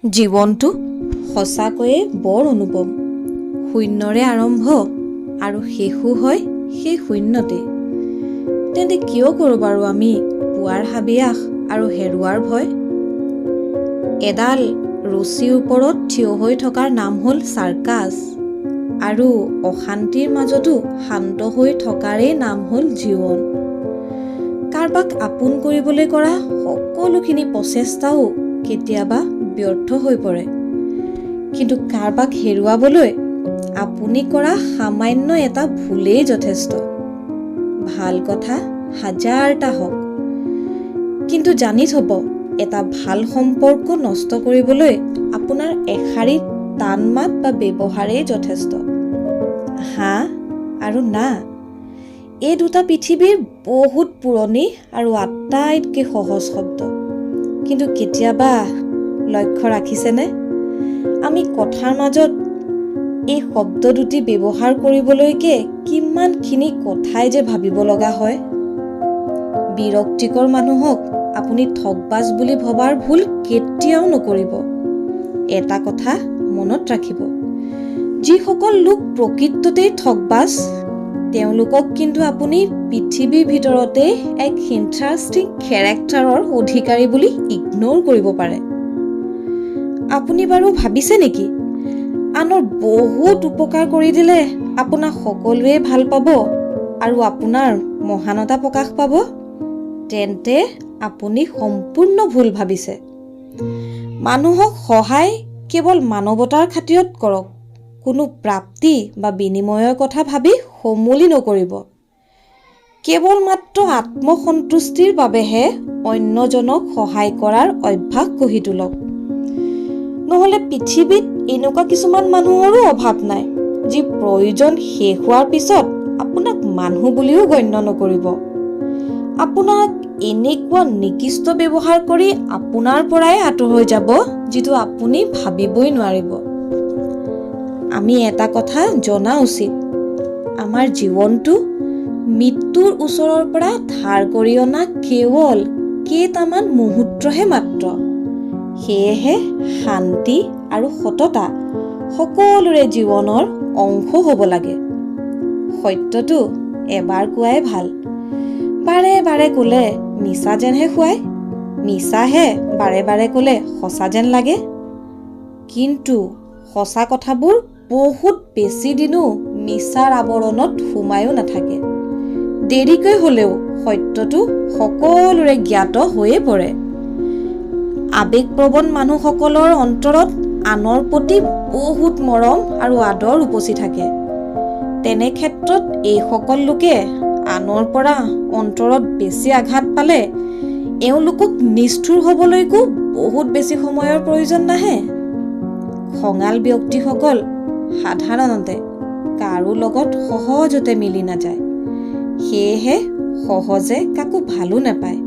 জীৱনটো সঁচাকৈয়ে বৰ অনুপম। শূন্যৰে আৰম্ভ আৰু শেষো হয় সেই শূন্যতে। তেন্তে কিয় কৰোঁ বাৰু আমি পোৱাৰ হাবিয়াস আৰু হেৰুৱাৰ ভয়? এডাল ৰছীৰ ওপৰত থিয় হৈ থকাৰ নাম হ'ল চাৰ্কাছ, আৰু অশান্তিৰ মাজতো শান্ত হৈ থকাৰেই নাম হ'ল জীৱন। কাৰোবাক আপোন কৰিবলৈ কৰা সকলোখিনি প্ৰচেষ্টাও কেতিয়াবা ব্যৰ্থ হৈ পৰে, কিন্তু কাৰোবাক হেৰুৱাবলৈ আপুনি কৰা সামান্য এটা ভুলেই যথেষ্ট। ভাল কথা হাজাৰটা হওক, কিন্তু জানি থব, এটা ভাল সম্পৰ্ক নষ্ট কৰিবলৈ আপোনাৰ এষাৰি টান মাত বা ব্যৱহাৰেই যথেষ্ট। হা আৰু না, এই দুটা পৃথিৱীৰ বহুত পুৰণি আৰু আটাইতকৈ সহজ শব্দ। কিন্তু কেতিয়াবা লক্ষ্য ৰাখিছেনে, আমি কথাৰ মাজত এই শব্দ দুটি ব্যৱহাৰ কৰিবলৈকে কিমানখিনি কথাই যে ভাবিব লগা হয়। বিৰক্তিকৰ মানুহক আপুনি ঠগবাজ বুলি ভবাৰ ভুল কেতিয়াও নকৰিব। এটা কথা মনত ৰাখিব, যিসকল লোক প্ৰকৃততেই ঠগবাজ, তেওঁলোকক কিন্তু আপুনি পৃথিৱীৰ ভিতৰতে এক ইণ্টাৰেষ্টিং কেৰেক্টাৰৰ অধিকাৰী বুলি ইগন'ৰ কৰিব পাৰে। আপুনি বাৰু ভাবিছে নেকি, আনৰ বহুত উপকাৰ কৰি দিলে আপোনাক সকলোৱে ভাল পাব আৰু আপোনাৰ মহানতা প্ৰকাশ পাব? তেন্তে আপুনি সম্পূৰ্ণ ভুল ভাবিছে। মানুহক সহায় কেৱল মানৱতাৰ খাতিৰত কৰক। কোনো প্ৰাপ্তি বা বিনিময়ৰ কথা ভাবি সমূলি নকৰিব। কেৱল মাত্ৰ আত্মসন্তুষ্টিৰ বাবেহে অন্যজনক সহায় কৰাৰ অভ্যাস গঢ়ি তোলক। নহ'লে পৃথিৱীত এনেকুৱা কিছুমান মানুহৰো অভাৱ নাই, যি প্ৰয়োজন শেষ হোৱাৰ পিছত আপোনাক মানুহ বুলিও গণ্য নকৰিব। আপোনাক এনেকুৱা নিকৃষ্ট ব্যৱহাৰ কৰি আপোনাৰ পৰাই আঁতৰ হৈ যাব, যিটো আপুনি ভাবিবই নোৱাৰিব। আমি এটা কথা জনা উচিত, আমাৰ জীৱনটো মৃত্যুৰ ওচৰৰ পৰা ধাৰ কৰি অনা কেৱল কেইটামান মুহূৰ্তহে মাত্ৰ। সেয়েহে শান্তি আৰু সততা সকলোৰে জীৱনৰ অংশ হ'ব লাগে। সত্যটো এবাৰ কোৱাই ভাল, বাৰে বাৰে ক'লে মিছা যেনহে শুৱায়, মিছাহে বাৰে বাৰে ক'লে সঁচা যেন লাগে। কিন্তু সঁচা কথাবোৰ বহুত বেছি দিনো মিছাৰ আৱৰণত সোমায়ো নাথাকে। দেৰিকৈ হ'লেও সত্যটো সকলোৰে জ্ঞাত হৈয়ে পৰে। আৱেগপ্ৰৱণ মানুহসকলৰ অন্তৰত আনৰ প্ৰতি বহুত মৰম আৰু আদৰ উপচি থাকে। তেনে ক্ষেত্ৰত এইসকল লোকে আনৰ পৰা অন্তৰত বেছি আঘাত পালে এওঁলোকক নিষ্ঠুৰ হ'বলৈকো বহুত বেছি সময়ৰ প্ৰয়োজন নাহে। খঙাল ব্যক্তিসকল সাধাৰণতে কাৰো লগত সহজতে মিলি নাযায়, সেয়েহে সহজে কাকো ভালো নাপায়।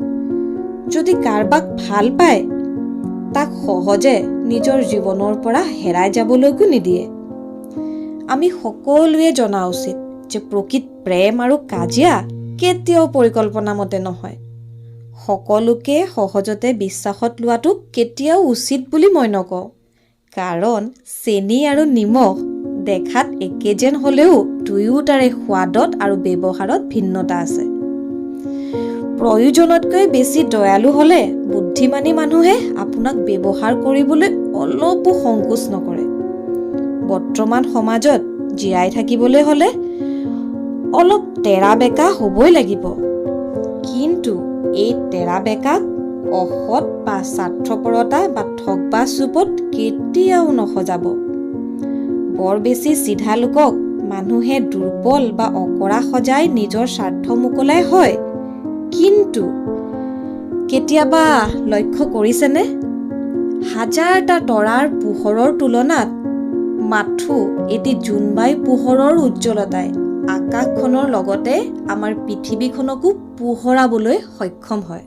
যদি কাৰোবাক ভাল পায়, তাক সহজে নিজৰ জীৱনৰ পৰা হেৰাই যাবলৈকো নিদিয়ে। আমি সকলোৱে জনা উচিত যে প্ৰকৃত প্ৰেম আৰু কাজিয়া কেতিয়াও পৰিকল্পনা মতে নহয়। সকলোকে সহজতে বিশ্বাসত লোৱাটো কেতিয়াও উচিত বুলি মই নকওঁ, কাৰণ চেনি আৰু নিমখ দেখাত একে যেন হ'লেও দুয়োটাৰে সোৱাদত আৰু ব্যৱহাৰত ভিন্নতা আছে। প্ৰয়োজনতকৈ বেছি দয়ালু হ'লে বুদ্ধিমানী মানুহে আপোনাক ব্যৱহাৰ কৰিবলৈ অলপো সংকোচ নকৰে। বৰ্তমান সমাজত জীয়াই থাকিবলৈ হ'লে অলপ তেৰা বেকা হ'বই লাগিব, কিন্তু এই তেৰা বেকাক অসৎ বা স্বাৰ্থপৰতা বা ঠগবাজ ৰূপত কেতিয়াও নসজাব। বৰ বেছি চিধা লোকক মানুহে দুৰ্বল বা অকৰা সজাই নিজৰ স্বাৰ্থ মোকলাই হয়, কিন্তু কেতিয়াবা লক্ষ্য কৰিছেনে, হাজাৰটা তৰাৰ পোহৰৰ তুলনাত মাথো এটি জোনবাই পোহৰৰ উজ্জ্বলতাই আকাশখনৰ লগতে আমাৰ পৃথিৱীখনকো পোহৰাবলৈ সক্ষম হয়।